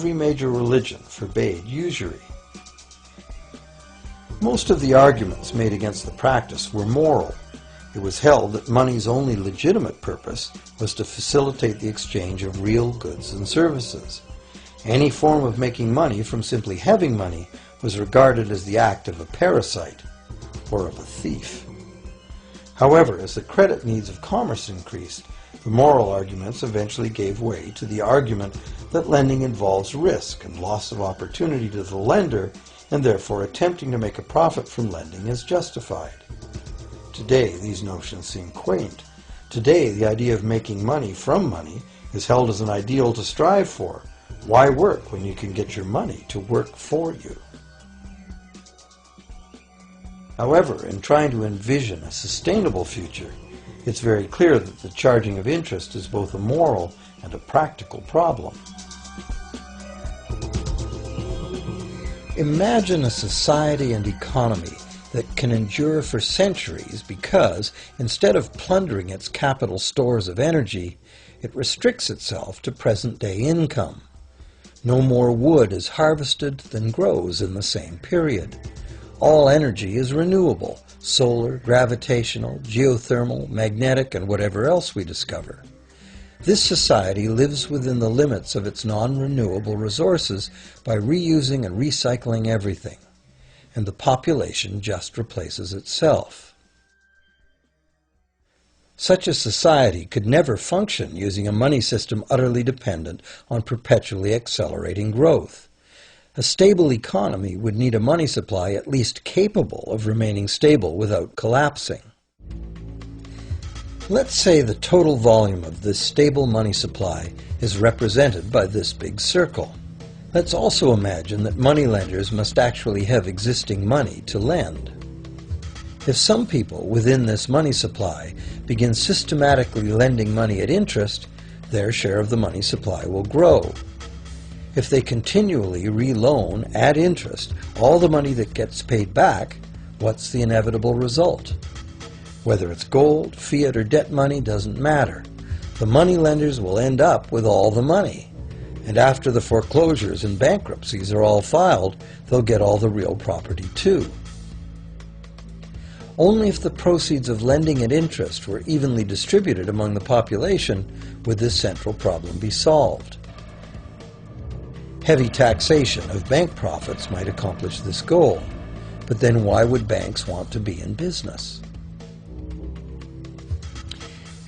Every major religion forbade usury. Most of the arguments made against the practice were moral. It was held that money's only legitimate purpose was to facilitate the exchange of real goods and services. Any form of making money from simply having money was regarded as the act of a parasite or of a thief. However, as the credit needs of commerce increased, the moral arguments eventually gave way to the argument that lending involves risk and loss of opportunity to the lender, and therefore attempting to make a profit from lending is justified. Today, these notions seem quaint. Today, the idea of making money from money is held as an ideal to strive for. Why work when you can get your money to work for you? However, in trying to envision a sustainable future, it's very clear that the charging of interest is both a moral and a practical problem. Imagine a society and economy that can endure for centuries because, instead of plundering its capital stores of energy, it restricts itself to present-day income. No more wood is harvested than grows in the same period. All energy is renewable: solar, gravitational, geothermal, magnetic, and whatever else we discover. This society lives within the limits of its non-renewable resources by reusing and recycling everything, and the population just replaces itself. Such a society could never function using a money system utterly dependent on perpetually accelerating growth. A stable economy would need a money supply at least capable of remaining stable without collapsing. Let's say the total volume of this stable money supply is represented by this big circle. Let's also imagine that moneylenders must actually have existing money to lend. If some people within this money supply begin systematically lending money at interest, their share of the money supply will grow. If they continually reloan at interest all the money that gets paid back, what's the inevitable result? Whether it's gold, fiat, or debt money doesn't matter. The moneylenders will end up with all the money. And after the foreclosures and bankruptcies are all filed, they'll get all the real property too. Only if the proceeds of lending at interest were evenly distributed among the population would this central problem be solved. Heavy taxation of bank profits might accomplish this goal, but then why would banks want to be in business?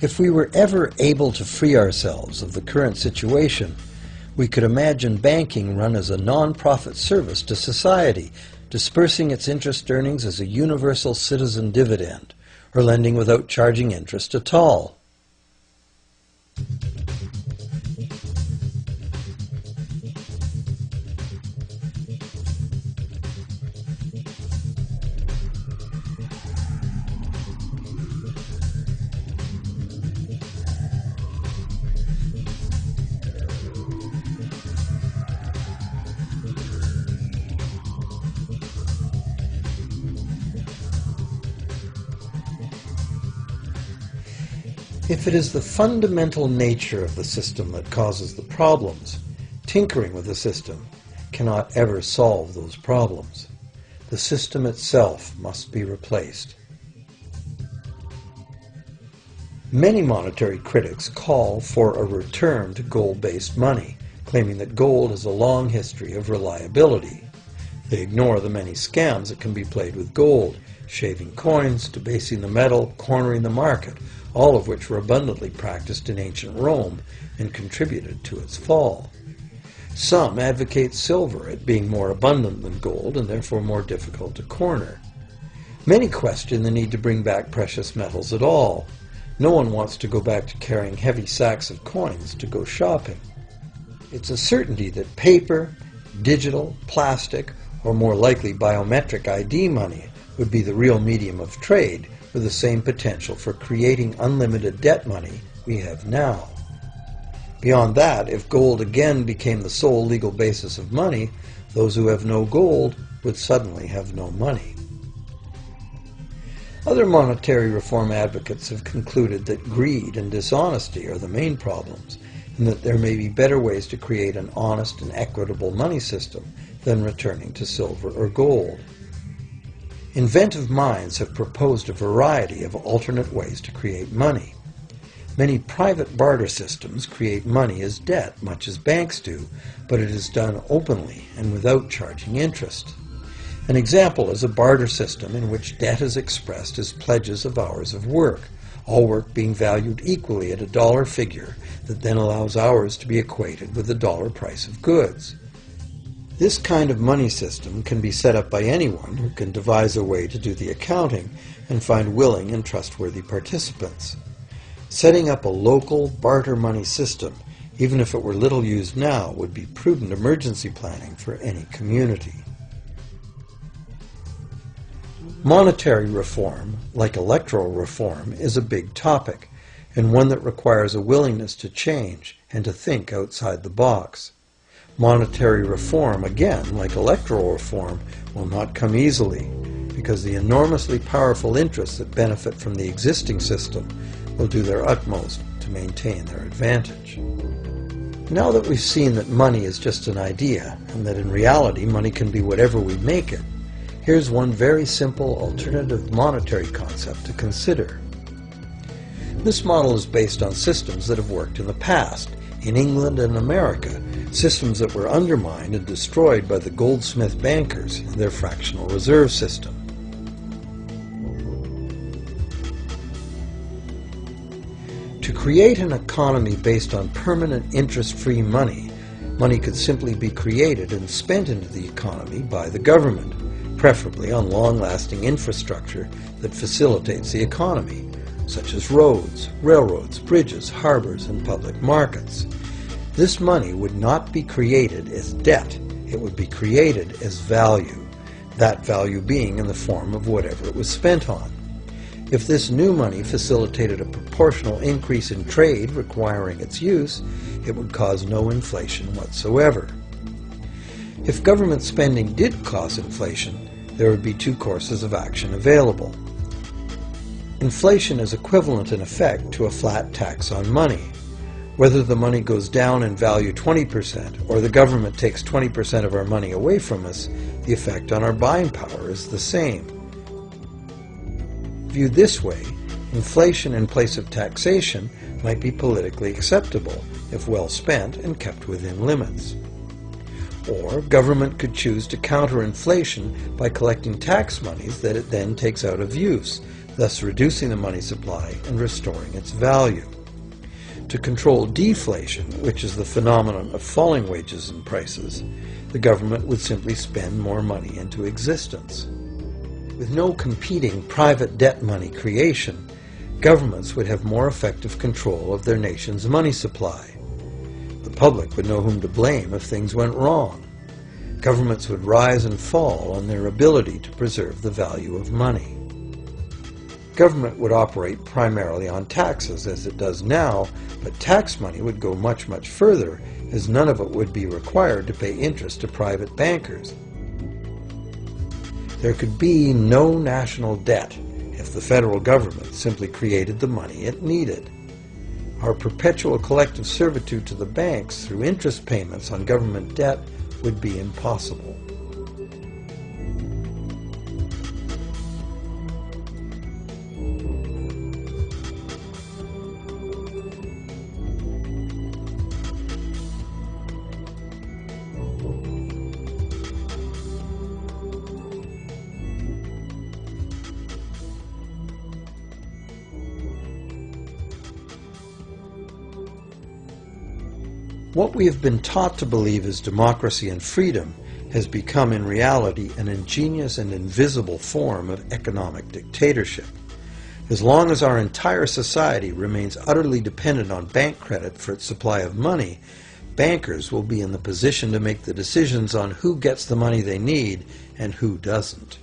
If we were ever able to free ourselves of the current situation, we could imagine banking run as a non-profit service to society, dispersing its interest earnings as a universal citizen dividend, or lending without charging interest at all. If it is the fundamental nature of the system that causes the problems, tinkering with the system cannot ever solve those problems. The system itself must be replaced. Many monetary critics call for a return to gold-based money, claiming that gold has a long history of reliability. They ignore the many scams that can be played with gold, shaving coins, debasing the metal, cornering the market, all of which were abundantly practiced in ancient Rome and contributed to its fall. Some advocate silver as being more abundant than gold and therefore more difficult to corner. Many question the need to bring back precious metals at all. No one wants to go back to carrying heavy sacks of coins to go shopping. It's a certainty that paper, digital, plastic, or more likely biometric ID money would be the real medium of trade, with the same potential for creating unlimited debt money we have now. Beyond that, if gold again became the sole legal basis of money, those who have no gold would suddenly have no money. Other monetary reform advocates have concluded that greed and dishonesty are the main problems, and that there may be better ways to create an honest and equitable money system than returning to silver or gold. Inventive minds have proposed a variety of alternate ways to create money. Many private barter systems create money as debt, much as banks do, but it is done openly and without charging interest. An example is a barter system in which debt is expressed as pledges of hours of work, all work being valued equally at a dollar figure that then allows hours to be equated with the dollar price of goods. This kind of money system can be set up by anyone who can devise a way to do the accounting and find willing and trustworthy participants. Setting up a local barter money system, even if it were little used now, would be prudent emergency planning for any community. Monetary reform, like electoral reform, is a big topic, and one that requires a willingness to change and to think outside the box. Monetary reform, again, like electoral reform, will not come easily, because the enormously powerful interests that benefit from the existing system will do their utmost to maintain their advantage. Now that we've seen that money is just an idea, and that in reality money can be whatever we make it, here's one very simple alternative monetary concept to consider. This model is based on systems that have worked in the past, in England and America, systems that were undermined and destroyed by the goldsmith bankers and their fractional reserve system. To create an economy based on permanent interest-free money, money could simply be created and spent into the economy by the government, preferably on long-lasting infrastructure that facilitates the economy, such as roads, railroads, bridges, harbors, and public markets. This money would not be created as debt, it would be created as value, that value being in the form of whatever it was spent on. If this new money facilitated a proportional increase in trade requiring its use, it would cause no inflation whatsoever. If government spending did cause inflation, there would be two courses of action available. Inflation is equivalent in effect to a flat tax on money. Whether the money goes down in value 20% or the government takes 20% of our money away from us, the effect on our buying power is the same. Viewed this way, inflation in place of taxation might be politically acceptable if well spent and kept within limits. Or government could choose to counter inflation by collecting tax monies that it then takes out of use, thus reducing the money supply and restoring its value. To control deflation, which is the phenomenon of falling wages and prices, the government would simply spend more money into existence. With no competing private debt money creation, governments would have more effective control of their nation's money supply. The public would know whom to blame if things went wrong. Governments would rise and fall on their ability to preserve the value of money. Government would operate primarily on taxes, as it does now, but tax money would go much, much further, as none of it would be required to pay interest to private bankers. There could be no national debt if the federal government simply created the money it needed. Our perpetual collective servitude to the banks through interest payments on government debt would be impossible. What we have been taught to believe as democracy and freedom has become in reality an ingenious and invisible form of economic dictatorship. As long as our entire society remains utterly dependent on bank credit for its supply of money, bankers will be in the position to make the decisions on who gets the money they need and who doesn't.